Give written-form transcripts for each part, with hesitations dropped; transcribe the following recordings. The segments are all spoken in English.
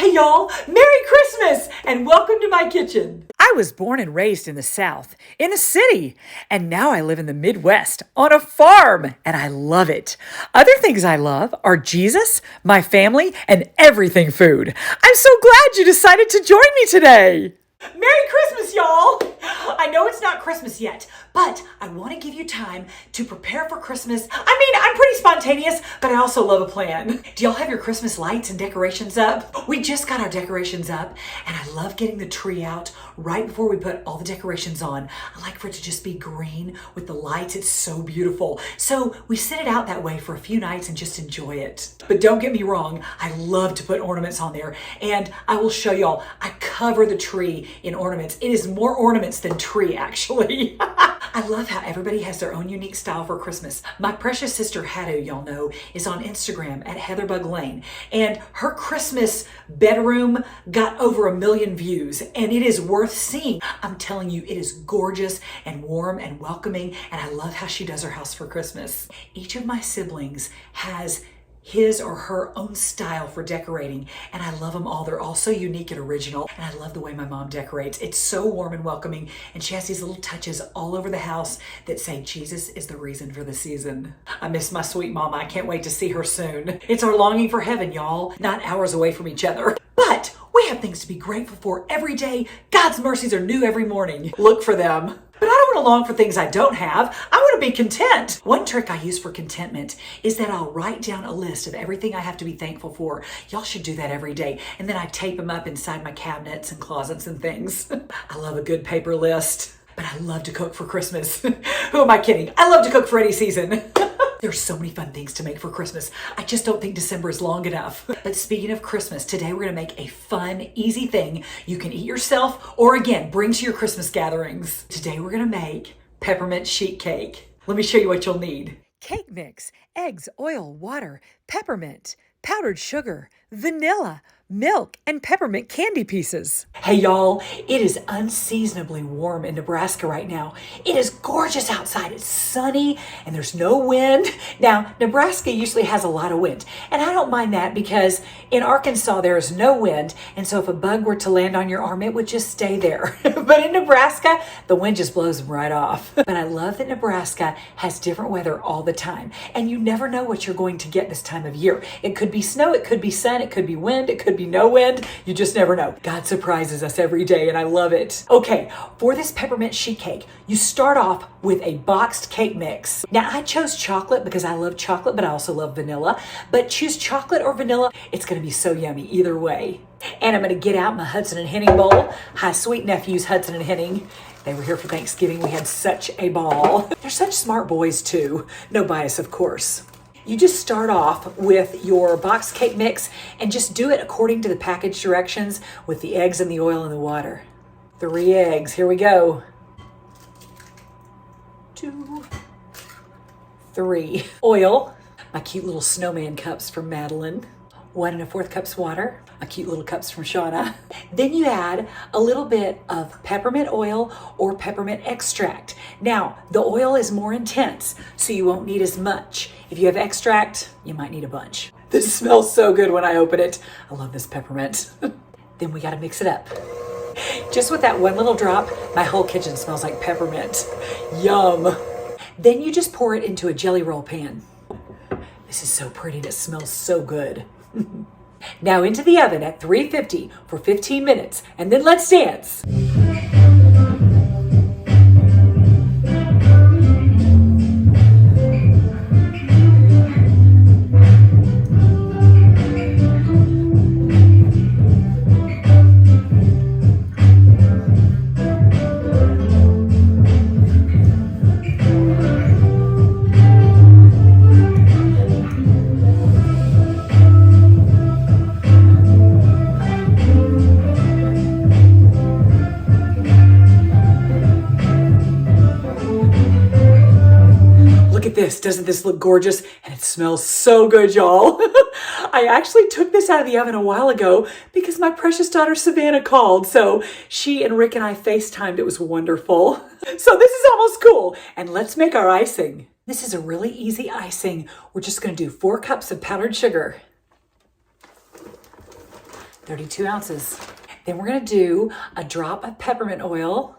Hey y'all, Merry Christmas and welcome to my kitchen. I was born and raised in the South, in a city, and now I live in the Midwest on a farm, and I love it. Other things I love are Jesus, my family, and everything food. I'm so glad you decided to join me today. Merry Christmas, y'all! I know it's not Christmas yet, but I want to give you time to prepare for Christmas. I'm pretty spontaneous, but I also love a plan. Do y'all have your Christmas lights and decorations up? We just got our decorations up, and I love getting the tree out right before we put all the decorations on. I like for it to just be green with the lights. It's so beautiful. So we set it out that way for a few nights and just enjoy it. But don't get me wrong, I love to put ornaments on there, and I will show y'all, I cover the tree in ornaments. It is more ornaments than tree, actually. I love how everybody has their own unique style for Christmas. My precious sister Hattie, y'all know, is on Instagram at Heatherbug Lane, and her Christmas bedroom got over 1 million views, and it is worth seeing. I'm telling you, it is gorgeous and warm and welcoming, and I love how she does her house for Christmas. Each of my siblings has his or her own style for decorating, and I love them all. They're all so unique and original, and I love the way my mom decorates. It's so warm and welcoming, and she has these little touches all over the house that say Jesus is the reason for the season. I miss my sweet mama. I can't wait to see her soon. It's our longing for heaven, y'all, not hours away from each other. But we have things to be grateful for every day. God's mercies are new every morning. Look for them. But I don't want to long for things I don't have. I want to be content. One trick I use for contentment is that I'll write down a list of everything I have to be thankful for. Y'all should do that every day. And then I tape them up inside my cabinets and closets and things. I love a good paper list, but I love to cook for Christmas. Who am I kidding? I love to cook for any season. There's so many fun things to make for Christmas. I just don't think December is long enough. But speaking of Christmas, today we're gonna make a fun, easy thing you can eat yourself or again, bring to your Christmas gatherings. Today we're gonna make peppermint sheet cake. Let me show you what you'll need. Cake mix, eggs, oil, water, peppermint, powdered sugar, vanilla, milk, and peppermint candy pieces. Hey y'all, it is unseasonably warm in Nebraska right now. It is gorgeous outside. It's sunny and there's no wind. Now, Nebraska usually has a lot of wind, and I don't mind that because in Arkansas there is no wind, and so if a bug were to land on your arm, it would just stay there. But in Nebraska, the wind just blows them right off. But I love that Nebraska has different weather all the time, and you never know what you're going to get this time of year. It could be snow, it could be sun, it could be wind, it could be no wind. You just never know. God surprises us every day, and I love it. Okay, for this peppermint sheet cake, you start off with a boxed cake mix. Now, I chose chocolate because I love chocolate, but I also love vanilla. But choose chocolate or vanilla. It's going to be so yummy either way. And I'm going to get out my Hudson and Henning bowl. Hi, sweet nephews, Hudson and Henning. They were here for Thanksgiving. We had such a ball. They're such smart boys, too. No bias, of course. You just start off with your box cake mix and just do it according to the package directions with the eggs and the oil and the water. 3 eggs, here we go. 2, 3. Oil, my cute little snowman cups from Madeline. 1 1/4 cups water, my cute little cups from Shauna. Then you add a little bit of peppermint oil or peppermint extract. Now, the oil is more intense, so you won't need as much. If you have extract, you might need a bunch. This smells so good when I open it. I love this peppermint. Then we gotta mix it up. Just with that one little drop, my whole kitchen smells like peppermint. Yum. Then you just pour it into a jelly roll pan. This is so pretty and it smells so good. Now into the oven at 350 for 15 minutes, and then let's dance. Doesn't this look gorgeous? And it smells so good, y'all. I actually took this out of the oven a while ago because my precious daughter Savannah called. So she and Rick and I FaceTimed. It was wonderful. So this is almost cool. And let's make our icing. This is a really easy icing. We're just going to do 4 cups of powdered sugar, 32 ounces. Then we're gonna do a drop of peppermint oil.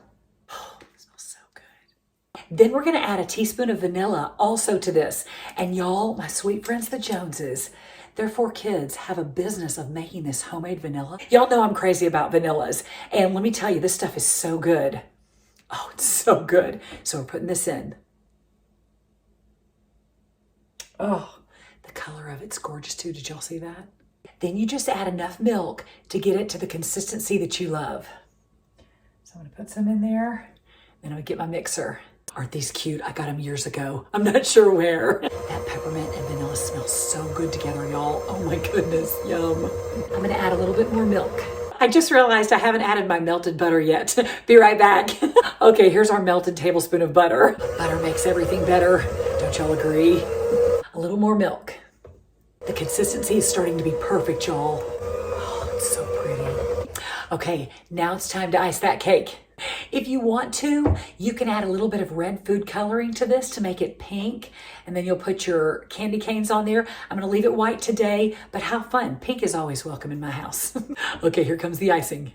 Oh, it smells so good. Then we're gonna add a teaspoon of vanilla also to this. And y'all, my sweet friends, the Joneses, their 4 kids have a business of making this homemade vanilla. Y'all know I'm crazy about vanillas. And let me tell you, this stuff is so good. Oh, it's so good. So we're putting this in. Oh, the color of it's gorgeous too. Did y'all see that? Then you just add enough milk to get it to the consistency that you love. So I'm gonna put some in there. Then I'm gonna get my mixer. Aren't these cute? I got them years ago. I'm not sure where. That peppermint and vanilla smells so good together, y'all. Oh my goodness, yum. I'm gonna add a little bit more milk. I just realized I haven't added my melted butter yet. Be right back. Okay, here's our melted tablespoon of butter. Butter makes everything better. Don't y'all agree? A little more milk. The consistency is starting to be perfect, y'all. Oh, it's so pretty. Okay, now it's time to ice that cake. If you want to, you can add a little bit of red food coloring to this to make it pink, and then you'll put your candy canes on there. I'm gonna leave it white today, but have fun. Pink is always welcome in my house. Okay, here comes the icing.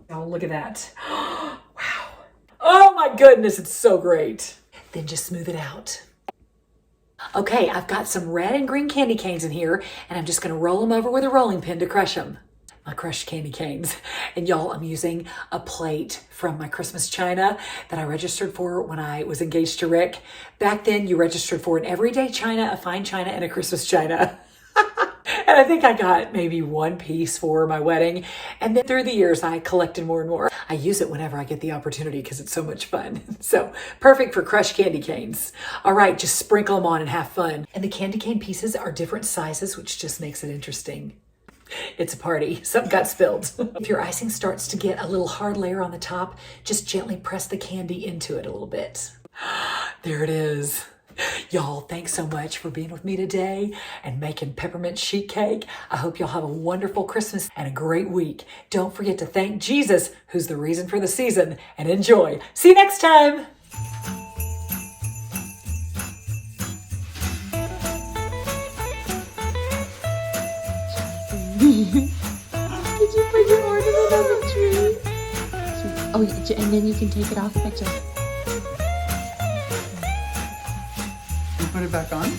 Oh, look at that. Wow. Oh my goodness, it's so great. Then just smooth it out. Okay, I've got some red and green candy canes in here, and I'm just gonna roll them over with a rolling pin to crush them. My crushed candy canes. And y'all, I'm using a plate from my Christmas china that I registered for when I was engaged to Rick. Back then, you registered for an everyday china, a fine china, and a Christmas china. And I think I got maybe 1 piece for my wedding. And then through the years, I collected more and more. I use it whenever I get the opportunity because it's so much fun. So perfect for crushed candy canes. All right, just sprinkle them on and have fun. And the candy cane pieces are different sizes, which just makes it interesting. It's a party. Something got spilled. If your icing starts to get a little hard layer on the top, just gently press the candy into it a little bit. There it is. Y'all, thanks so much for being with me today and making peppermint sheet cake. I hope y'all have a wonderful Christmas and a great week. Don't forget to thank Jesus, who's the reason for the season, and enjoy. See you next time. Did you put your ornament on the tree? Oh, and then you can take it off by just... You put it back on?